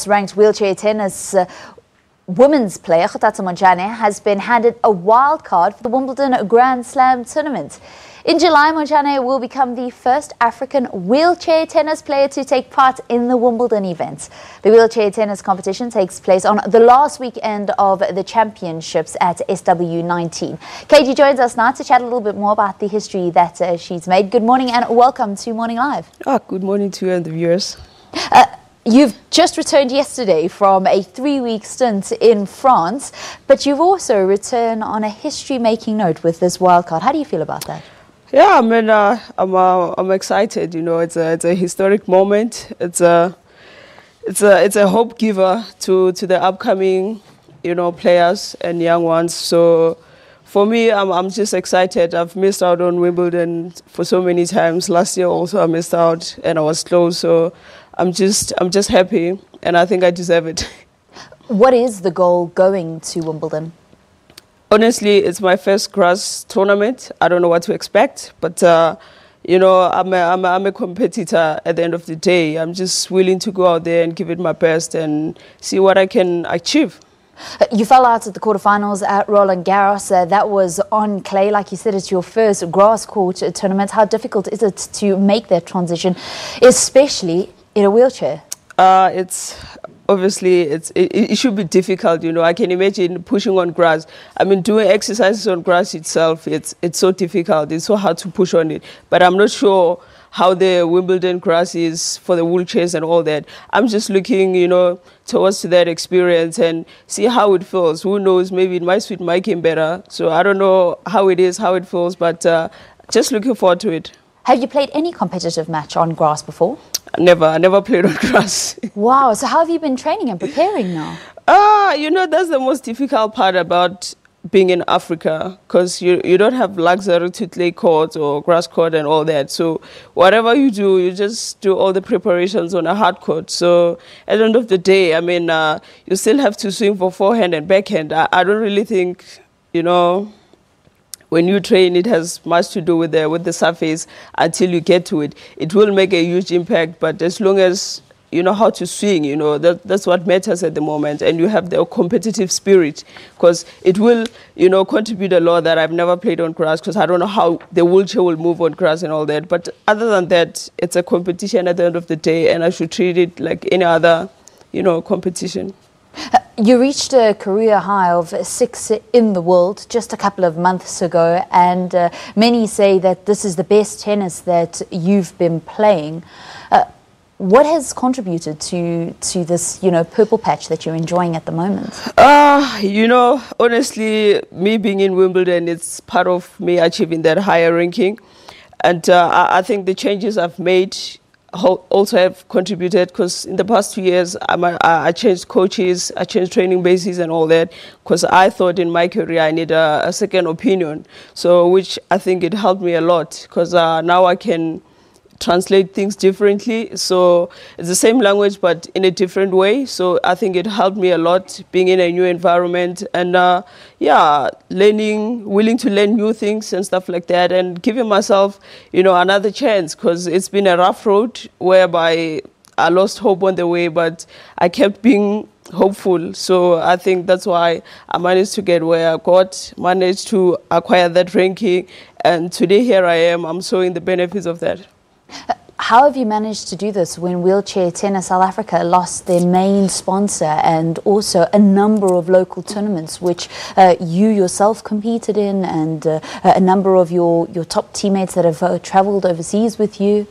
Ranked wheelchair tennis women's player Kgothatso Montjane has been handed a wild card for the Wimbledon Grand Slam tournament. In July, Montjane will become the first African wheelchair tennis player to take part in the Wimbledon event. The wheelchair tennis competition takes place on the last weekend of the championships at SW19. KG joins us now to chat a little bit more about the history that she's made. Good morning and welcome to Morning Live. Good morning to you and the viewers. You've just returned yesterday from a 3-week stint in France, but you've also returned on a history-making note with this wildcard. How do you feel about that? Yeah, I mean, I'm excited. You know, it's a historic moment. It's a hope giver to the upcoming, players and young ones. So for me, I'm just excited. I've missed out on Wimbledon for so many times. Last year also I missed out and I was close. So I'm just happy, and I think I deserve it. What is the goal going to Wimbledon? Honestly, it's my first grass tournament. I don't know what to expect, but I'm a competitor at the end of the day. I'm just willing to go out there and give it my best and see what I can achieve. You fell out at the quarterfinals at Roland Garros. That was on clay. Like you said, it's your first grass court tournament. How difficult is it to make that transition, especially in a wheelchair? It's obviously it should be difficult. I can imagine pushing on grass. I mean, doing exercises on grass itself, it's so difficult. It's so hard to push on it. But I'm not sure how the Wimbledon grass is for the wheelchairs and all that. I'm just looking, towards that experience and see how it feels. Who knows? Maybe it might suit my game better. So I don't know how it is, how it feels, but just looking forward to it. Have you played any competitive match on grass before? Never. I never played on grass. Wow. So how have you been training and preparing now? That's the most difficult part about being in Africa, because you don't have luxury to clay court or grass court and all that. So whatever you do, you just do all the preparations on a hard court. So at the end of the day, I mean, you still have to swing for forehand and backhand. I don't really think, when you train, it has much to do with the surface until you get to it. It will make a huge impact, but as long as you know how to swing, that's what matters at the moment, and you have the competitive spirit, because it will, contribute a lot that I've never played on grass, because I don't know how the wheelchair will move on grass and all that. But other than that, it's a competition at the end of the day, and I should treat it like any other, competition. You reached a career high of 6 in the world just a couple of months ago, and many say that this is the best tennis that you've been playing. What has contributed to this, purple patch that you're enjoying at the moment? Honestly, me being in Wimbledon, it's part of me achieving that higher ranking. And I think the changes I've made also have contributed, because in the past 2 years, I changed coaches, I changed training bases and all that, because I thought in my career I need a second opinion. So, which I think it helped me a lot, because now I can translate things differently. So it's the same language but in a different way. So I think it helped me a lot being in a new environment, and willing to learn new things and stuff like that, and giving myself another chance, because it's been a rough road whereby I lost hope on the way, but I kept being hopeful. So I think that's why I managed to get where I got, managed to acquire that ranking, and today here I am. I'm showing the benefits of that. How have you managed to do this when Wheelchair Tennis South Africa lost their main sponsor and also a number of local tournaments which you yourself competed in, and a number of your top teammates that have travelled overseas with you?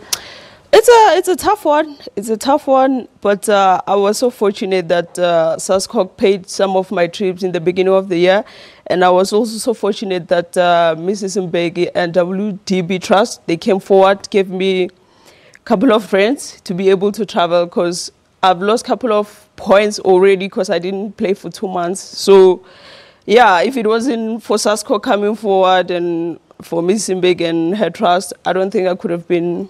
It's a tough one. It's a tough one, but I was so fortunate that SASCOC paid some of my trips in the beginning of the year, and I was also so fortunate that Mrs. Mbeki and WDB Trust, they came forward, gave me a couple of friends to be able to travel, because I've lost a couple of points already because I didn't play for 2 months. So, yeah, if it wasn't for SASCOC coming forward and for Mrs. Mbeki and her trust, I don't think I could have been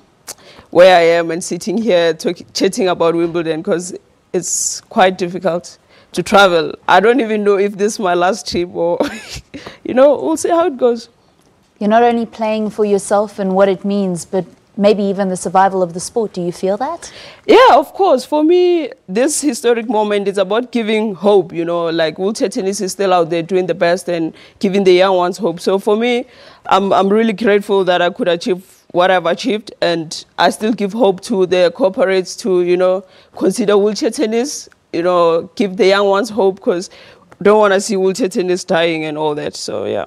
where I am and sitting here chatting about Wimbledon, because it's quite difficult to travel. I don't even know if this is my last trip or, we'll see how it goes. You're not only playing for yourself and what it means, but maybe even the survival of the sport. Do you feel that? Yeah, of course. For me, this historic moment is about giving hope, you know, like wheelchair tennis is still out there doing the best and giving the young ones hope. So for me, I'm really grateful that I could achieve what I've achieved, and I still give hope to the corporates to, you know, consider wheelchair tennis, you know, give the young ones hope, because don't want to see wheelchair tennis dying and all that. So, yeah.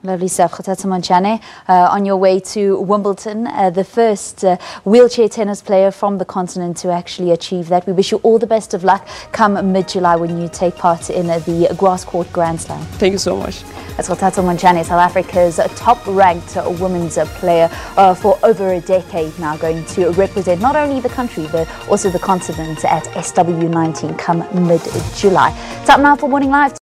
Lovely stuff. Kgothatso Montjane, on your way to Wimbledon, the first wheelchair tennis player from the continent to actually achieve that. We wish you all the best of luck come mid-July when you take part in the grass court Grand Slam. Thank you so much. That's Kgothatso Montjane, South Africa's top-ranked women's player for over a decade now, going to represent not only the country but also the continent at SW19 come mid-July. It's up now for Morning Live.